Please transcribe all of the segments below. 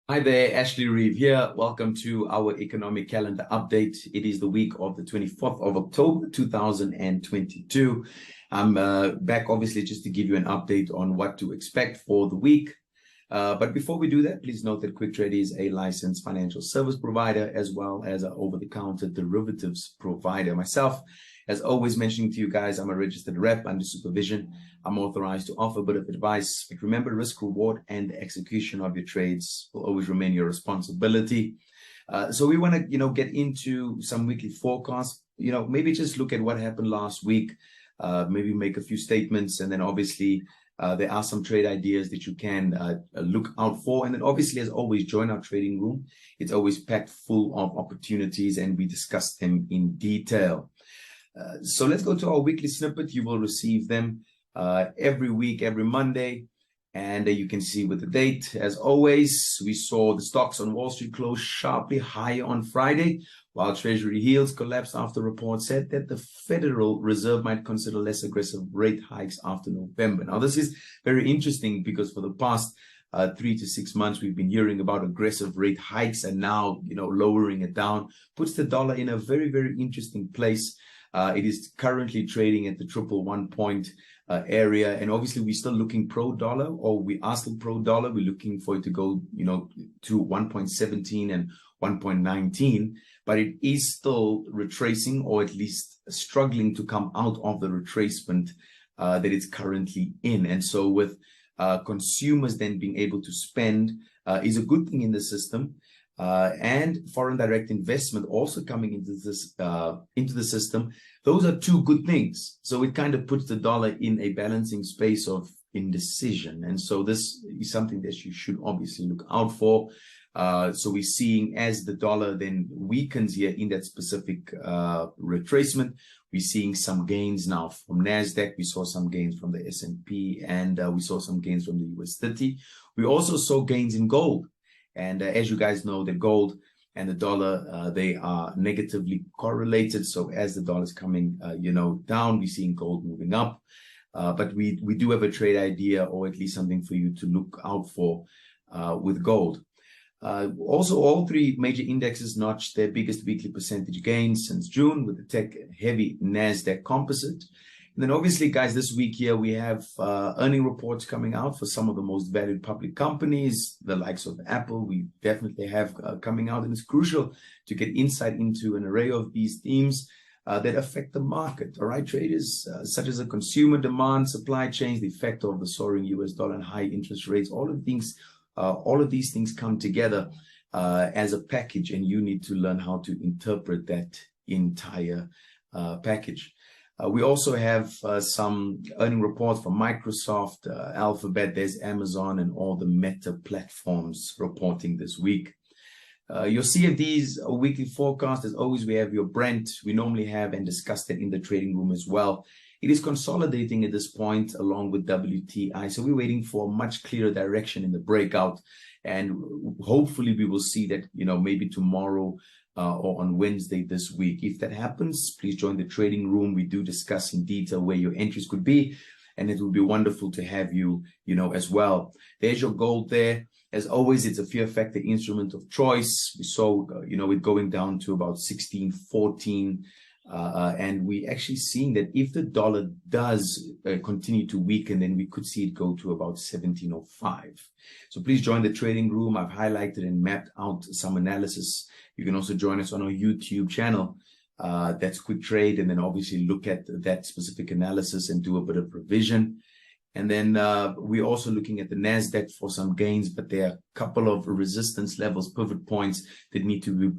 Hi there, Ashley Reeve here. Welcome to our economic calendar update. It is the week of the 24th of October, 2022. I'm back, obviously, just to give you an update on what to expect for the week. But before we do that, please note that QuickTrade is a licensed financial service provider as well as an over-the-counter derivatives provider. Myself, as always, mentioning to you guys, I'm a registered rep under supervision. I'm authorized to offer a bit of advice, but remember, risk, reward, and the execution of your trades will always remain your responsibility. So we want to, get into some weekly forecasts. Maybe just look at what happened last week. Maybe make a few statements, and then obviously there are some trade ideas that you can look out for. And then obviously, as always, join our trading room. It's always packed full of opportunities, and we discuss them in detail. So let's go to our weekly snippet. You will receive them every week, every Monday. And you can see with the date, as always, we saw the stocks on Wall Street close sharply higher on Friday, while Treasury yields collapsed after reports said that the Federal Reserve might consider less aggressive rate hikes after November. Now, this is very interesting because for the past 3 to 6 months, we've been hearing about aggressive rate hikes, and now, lowering it down puts the dollar in a very, very interesting place. It is currently trading at the 111 point area, and obviously we're still looking pro-dollar, or we are still pro-dollar. We're looking for it to go, to 1.17 and 1.19, but it is still retracing, or at least struggling to come out of the retracement that it's currently in. And so with consumers then being able to spend is a good thing in the system. And foreign direct investment also coming into the system. Those are two good things. So it kind of puts the dollar in a balancing space of indecision. And so this is something that you should obviously look out for. So we're seeing, as the dollar then weakens here in that specific retracement, we're seeing some gains now from NASDAQ. We saw some gains from the S&P, and we saw some gains from the US 30. We also saw gains in gold. And as you guys know, the gold and the dollar, they are negatively correlated. So as the dollar is coming, down, we're seeing gold moving up. But we do have a trade idea, or at least something for you to look out for with gold. Also, all three major indexes notched their biggest weekly percentage gains since June, with the tech-heavy NASDAQ composite. And then obviously, guys, this week here, we have earning reports coming out for some of the most valued public companies, the likes of Apple. We definitely have coming out, and it's crucial to get insight into an array of these themes that affect the market. All right, traders, such as the consumer demand, supply chains, the effect of the soaring US dollar and high interest rates, all of these things come together as a package, and you need to learn how to interpret that entire package. We also have some earning reports from Microsoft, Alphabet, there's Amazon, and all the Meta platforms reporting this week. You'll see these weekly forecast. As always, we have your Brent. We normally have and discuss that in the trading room as well. It is consolidating at this point along with WTI. So we're waiting for a much clearer direction in the breakout. And hopefully we will see that, maybe tomorrow or on Wednesday this week. If that happens, please join the trading room. We do discuss in detail where your entries could be, and it would be wonderful to have you, as well. There's your gold there. As always, it's a fear factor instrument of choice. We saw, it going down to about 16.14. And we actually seeing that if the dollar does continue to weaken, then we could see it go to about 17.05. So please join the trading room. I've highlighted and mapped out some analysis. You can also join us on our YouTube channel. That's Quick Trade. And then obviously look at that specific analysis and do a bit of revision. And then we're also looking at the NASDAQ for some gains, but there are a couple of resistance levels, pivot points that need to be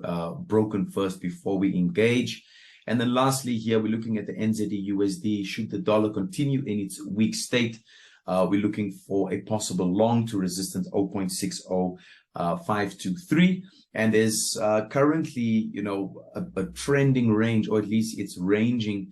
broken first before we engage. And then lastly here, we're looking at the NZD USD. Should the dollar continue in its weak state, we're looking for a possible long to resistance 0.60523. And there's currently, a trending range, or at least it's ranging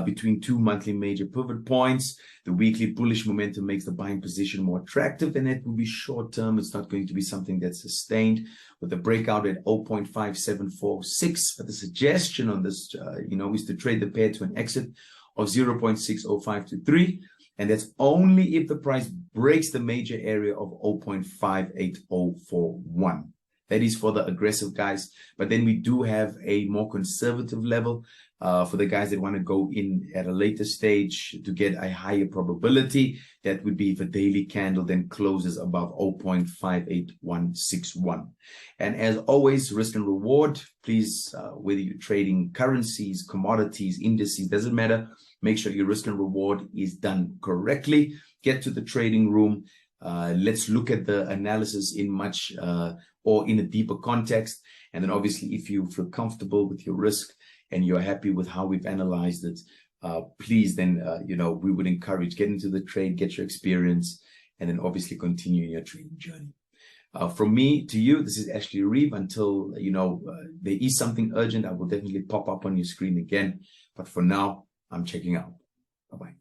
between two monthly major pivot points. The weekly bullish momentum makes the buying position more attractive, and it will be short term. It's not going to be something that's sustained, with the breakout at 0.5746. But the suggestion on this, is to trade the pair to an exit of 0.60523. And that's only if the price breaks the major area of 0.58041. That is for the aggressive guys. But then we do have a more conservative level for the guys that want to go in at a later stage to get a higher probability. That would be if a daily candle then closes above 0.58161. And as always, risk and reward, please, whether you're trading currencies, commodities, indices, doesn't matter. Make sure your risk and reward is done correctly. Get to the trading room. Let's look at the analysis in much or in a deeper context. And then obviously, if you feel comfortable with your risk and you're happy with how we've analyzed it, please then, we would encourage get into the trade, get your experience, and then obviously continue your trading journey. From me to you, this is actually Reeve. Until, there is something urgent, I will definitely pop up on your screen again. But for now, I'm checking out. Bye-bye.